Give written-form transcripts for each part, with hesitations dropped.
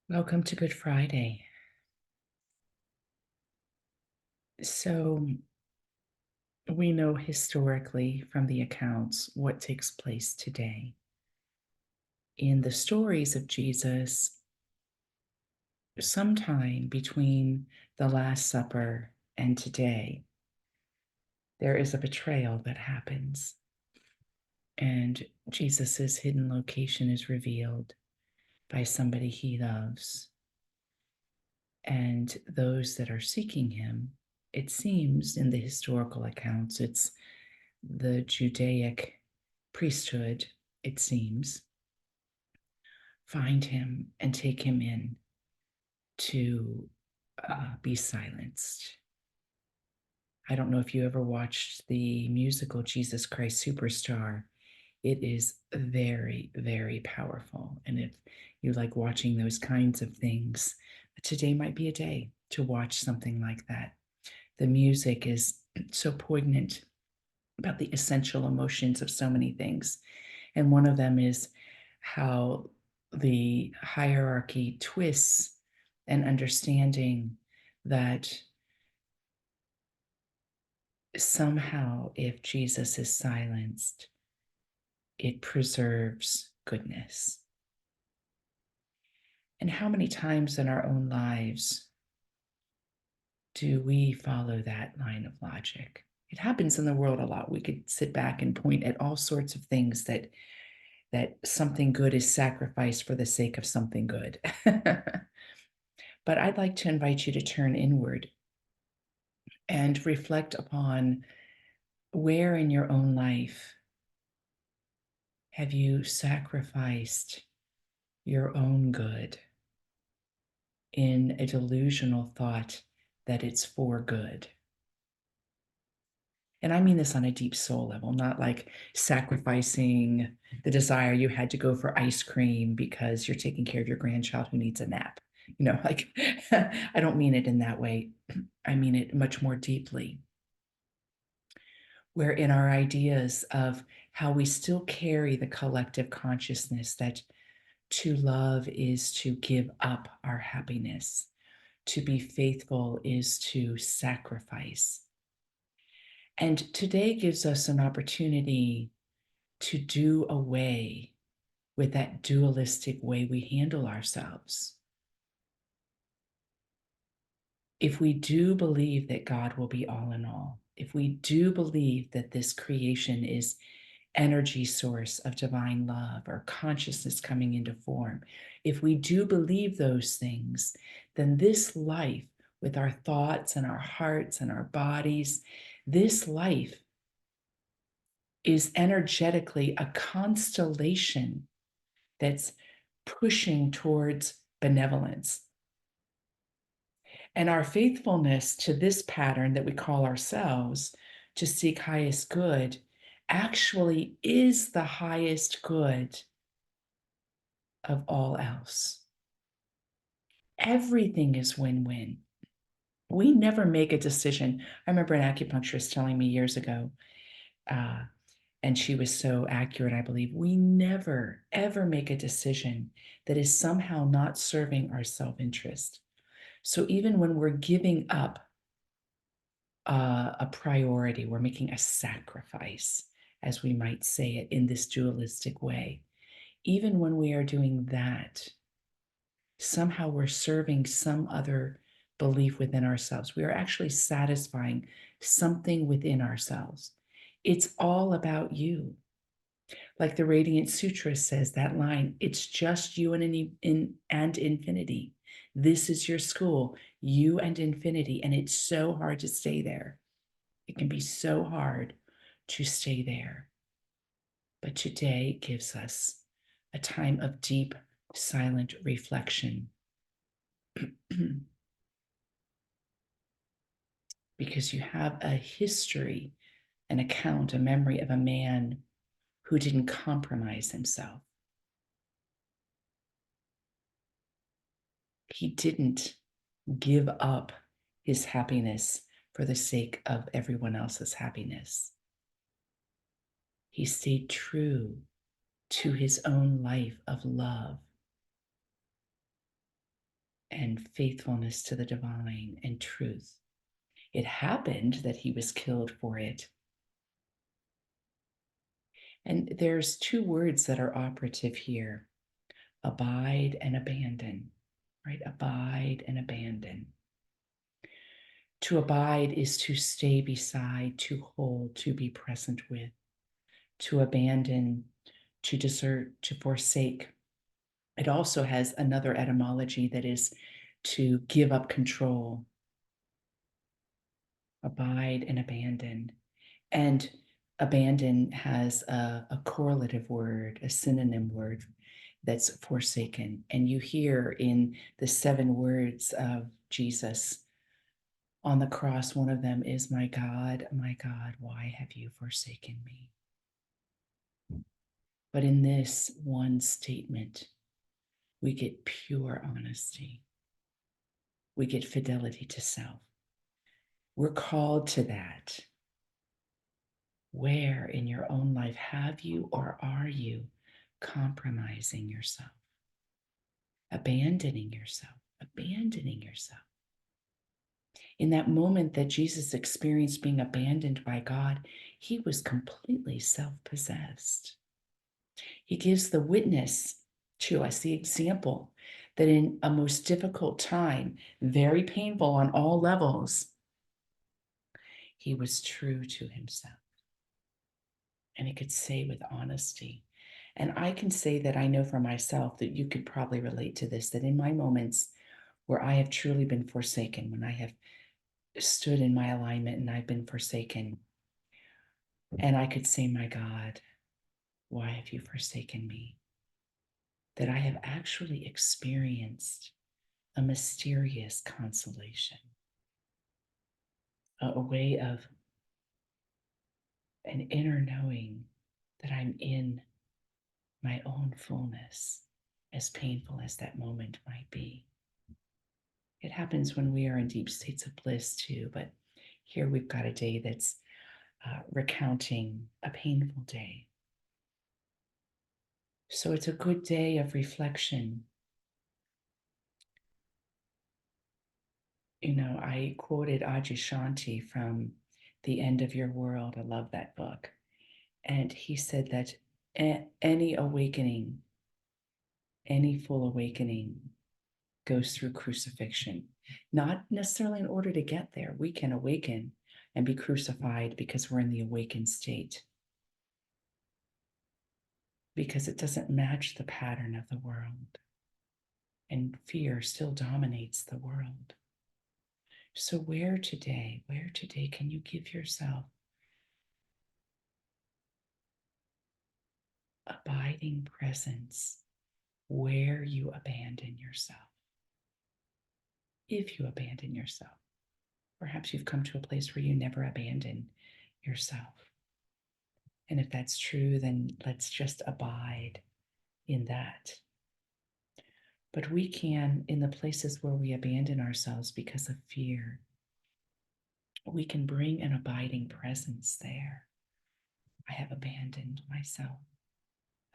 Welcome to Good Friday. So, we know historically from the accounts what takes place today. In the stories of Jesus, sometime between the Last Supper and today, there is a betrayal that happens, and Jesus's hidden location is revealed by somebody he loves. And those that are seeking him, it seems in the historical accounts, it's the Judaic priesthood, it seems, find him and take him in to be silenced. I don't know if you ever watched the musical Jesus Christ Superstar. It is very, very powerful. And if you like watching those kinds of things, today might be a day to watch something like that. The music is so poignant about the essential emotions of so many things. And one of them is how the hierarchy twists and understanding that somehow, if Jesus is silenced, it preserves goodness. And how many times in our own lives do we follow that line of logic? It happens in the world a lot. We could sit back and point at all sorts of things that something good is sacrificed for the sake of something good. But I'd like to invite you to turn inward and reflect upon where in your own life have you sacrificed your own good in a delusional thought that it's for good. And I mean this on a deep soul level, not like sacrificing the desire you had to go for ice cream because you're taking care of your grandchild who needs a nap. Like I don't mean it in that way. I mean it much more deeply, where in our ideas of how we still carry the collective consciousness that to love is to give up our happiness, to be faithful is to sacrifice. And today gives us an opportunity to do away with that dualistic way we handle ourselves. If we do believe that God will be all in all, if we do believe that this creation is energy source of divine love or consciousness coming into form, if we do believe those things, then this life with our thoughts and our hearts and our bodies, this life is energetically a constellation that's pushing towards benevolence. And our faithfulness to this pattern that we call ourselves to seek highest good actually is the highest good of all else. Everything is win-win. We never make a decision. I remember an acupuncturist telling me years ago, and she was so accurate, I believe, we never, ever make a decision that is somehow not serving our self-interest. So even when we're giving up a priority, we're making a sacrifice, as we might say it in this dualistic way. Even when we are doing that, somehow we're serving some other belief within ourselves. We are actually satisfying something within ourselves. It's all about you. Like the Radiant Sutra says, that line, it's just you and infinity. This is your school, you and infinity. And it's so hard to stay there. It can be so hard to stay there. But today gives us a time of deep, silent reflection. Because you have a history, an account, a memory of a man who didn't compromise himself. He didn't give up his happiness for the sake of everyone else's happiness. He stayed true to his own life of love. and faithfulness to the divine and truth. It happened that he was killed for it. And there's two words that are operative here: abide and abandon, right? Abide and abandon. To abide is to stay beside, to hold, to be present with. To abandon, to desert, to forsake. It also has another etymology that is to give up control. Abide and abandon. And abandon has a correlative word, a synonym word that's forsaken. And you hear in the 7 words of Jesus on the cross, one of them is, my God, why have you forsaken me? But in this one statement, we get pure honesty. We get fidelity to self. We're called to that. Where in your own life have you or are you compromising yourself? Abandoning yourself, abandoning yourself. In that moment that Jesus experienced being abandoned by God, he was completely self-possessed. He gives the witness to us, the example, that in a most difficult time, very painful on all levels, he was true to himself. And he could say with honesty. And I can say that I know for myself that you could probably relate to this, that in my moments where I have truly been forsaken, when I have stood in my alignment and I've been forsaken, and I could say, my God, why have you forsaken me? That I have actually experienced a mysterious consolation, a way of an inner knowing that I'm in my own fullness, as painful as that moment might be. It happens when we are in deep states of bliss too, but here we've got a day that's recounting a painful day. So it's a good day of reflection. You know, I quoted Adyashanti from The End of Your World. I love that book. And he said that any awakening, any full awakening goes through crucifixion, not necessarily in order to get there. We can awaken and be crucified because we're in the awakened state, because it doesn't match the pattern of the world. And fear still dominates the world. So where today can you give yourself abiding presence where you abandon yourself? If you abandon yourself, perhaps you've come to a place where you never abandon yourself. And if that's true, then let's just abide in that. But we can, in the places where we abandon ourselves because of fear, we can bring an abiding presence there. I have abandoned myself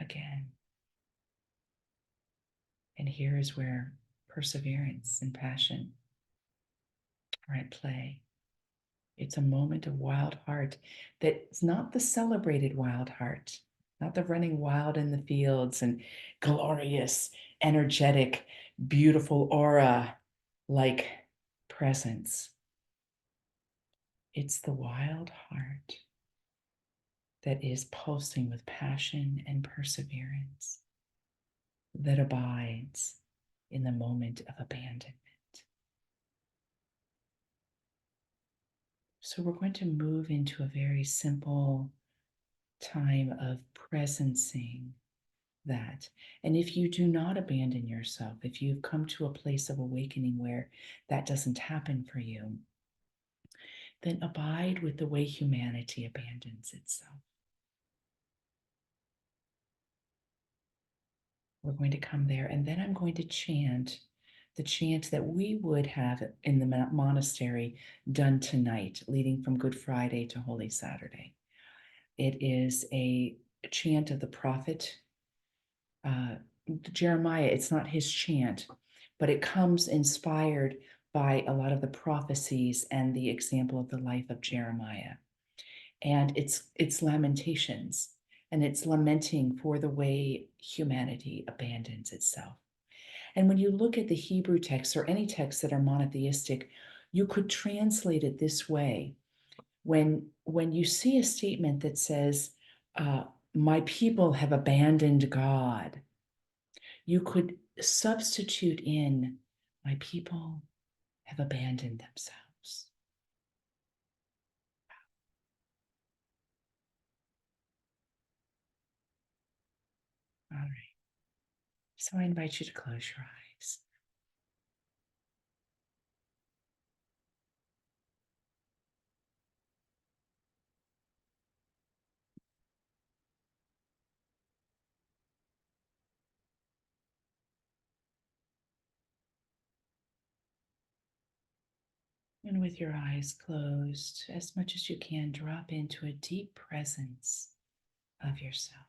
again. And here is where perseverance and passion are at play. It's a moment of wild heart that's not the celebrated wild heart, not the running wild in the fields and glorious, energetic, beautiful aura like presence. It's the wild heart that is pulsing with passion and perseverance, that abides in the moment of abandonment. So we're going to move into a very simple time of presencing that. And if you do not abandon yourself, if you've come to a place of awakening where that doesn't happen for you, then abide with the way humanity abandons itself. We're going to come there, and then I'm going to chant the chant that we would have in the monastery done tonight, leading from Good Friday to Holy Saturday. It is a chant of the prophet Jeremiah. It's not his chant, but it comes inspired by a lot of the prophecies and the example of the life of Jeremiah. And it's lamentations, and it's lamenting for the way humanity abandons itself. And when you look at the Hebrew texts or any texts that are monotheistic, you could translate it this way. When you see a statement that says, my people have abandoned God, you could substitute in, my people have abandoned themselves. All right. So I invite you to close your eyes. And with your eyes closed, as much as you can, drop into a deep presence of yourself.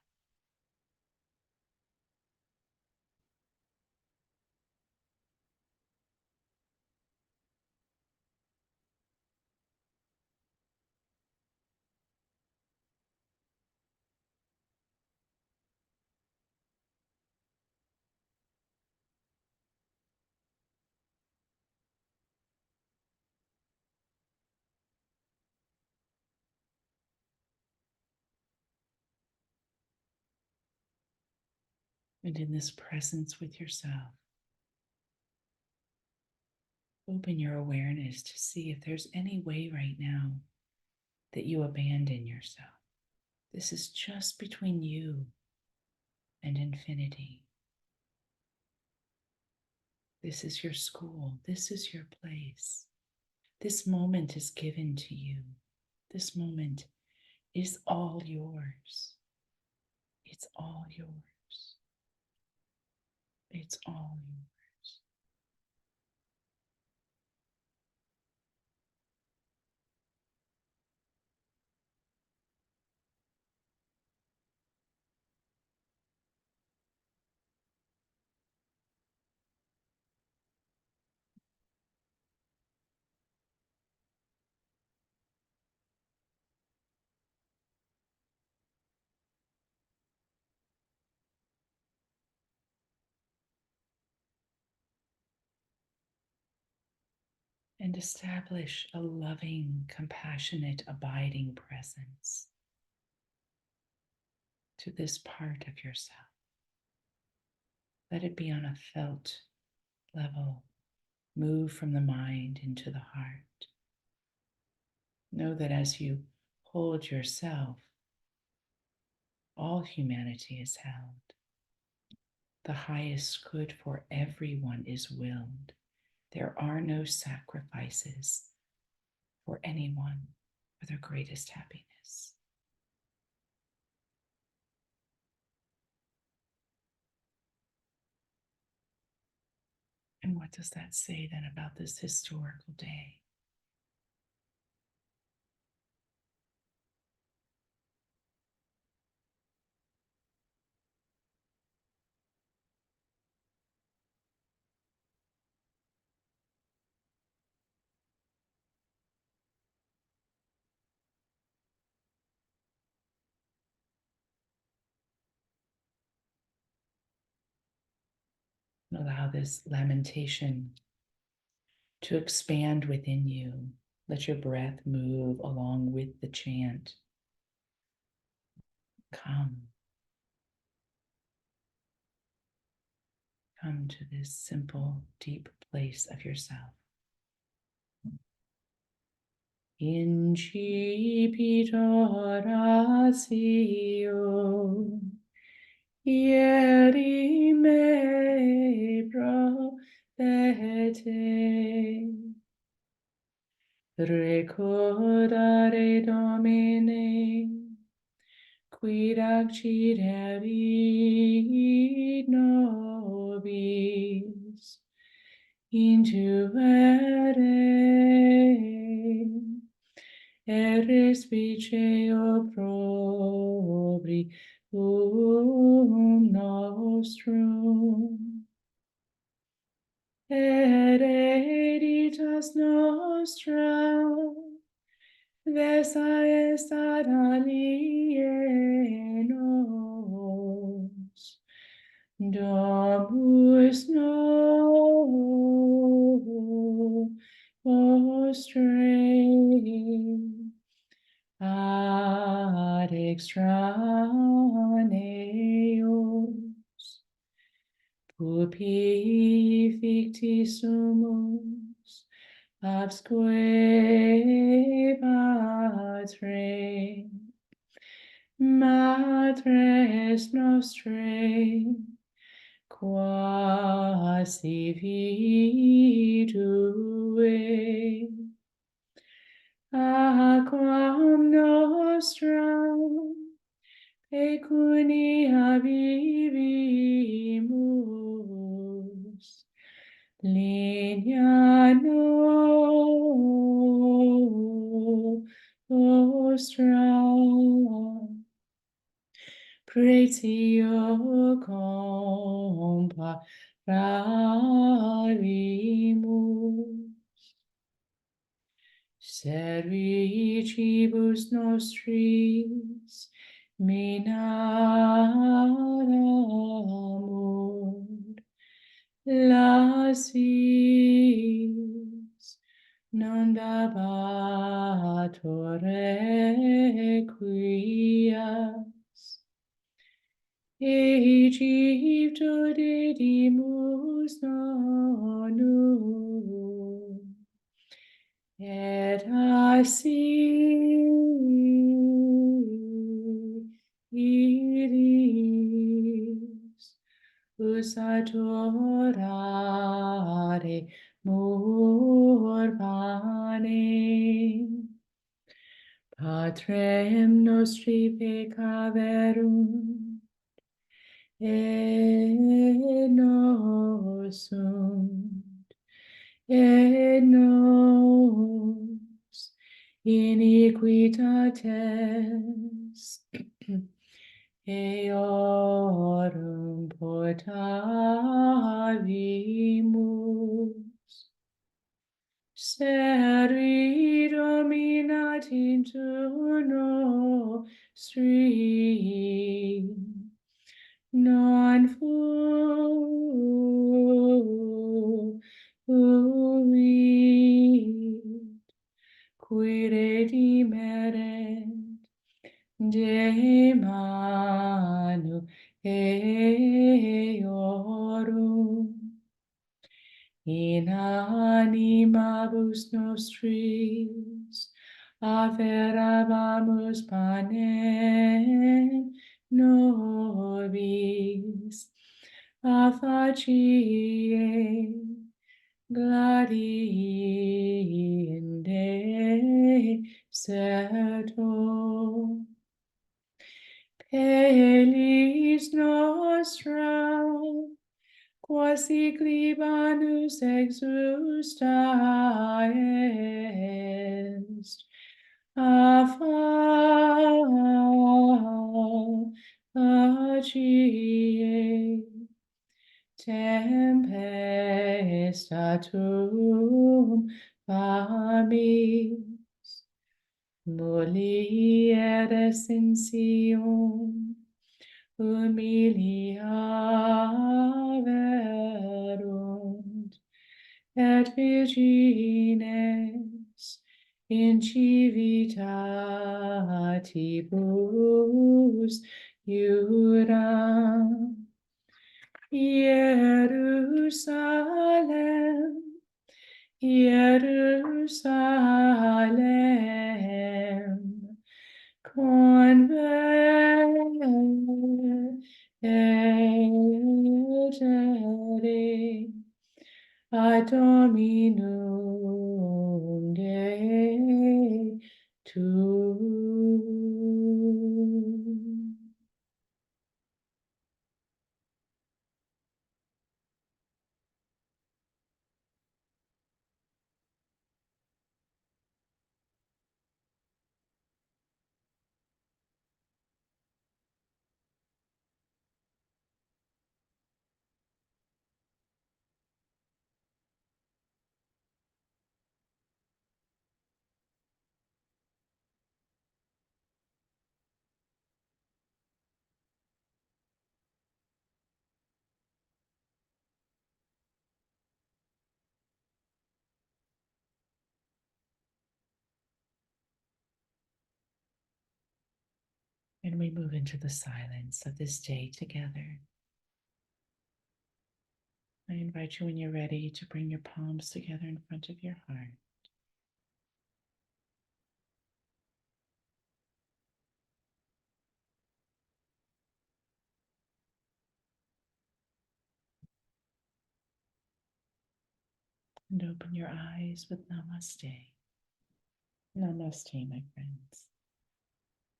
And in this presence with yourself, open your awareness to see if there's any way right now that you abandon yourself. This is just between you and infinity. This is your school. This is your place. This moment is given to you. This moment is all yours. It's all yours. It's all yours. And establish a loving, compassionate, abiding presence to this part of yourself. Let it be on a felt level. Move from the mind into the heart. Know that as you hold yourself, all humanity is held. The highest good for everyone is willed. There are no sacrifices for anyone for their greatest happiness. And what does that say then about this historical day? And allow this lamentation to expand within you. Let your breath move along with the chant. Come. Come to this simple, deep place of yourself. Incipit oratio, ieri me profete, recordare Domine, quid acciderit nobis, intuere, et respice opprobrium nostrum, nostra, Vesa estat alienos, Domus nostrae ad extraneos pupi ficti sumus absque patre matres nostrae quasi vidue aquam nostram pecunia vivimus linea nostra pretio comparavimus servicibus nostris minaramur lasis non dabatur requias Egypto dedimus nonum et iris usatorare murbane Patrem nostri peccaverum et nos iniquitates eorum potavimus. Servi dominat in nostri, non fuit, qui redimeret de manu eorum. In animabus nostris aferabamus panem nobis a facie gladiinde seto pelis nostra quasi Libanus exusta est, facie tempestatum famis, moliere sensium, humilia verunt, et virgines in civitatibus iuram. Jerusalem, Jerusalem, convergere ad Dominum Dei tuum. And we move into the silence of this day together. I invite you, when you're ready, to bring your palms together in front of your heart. And open your eyes with namaste. Namaste, my friends.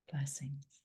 Blessings.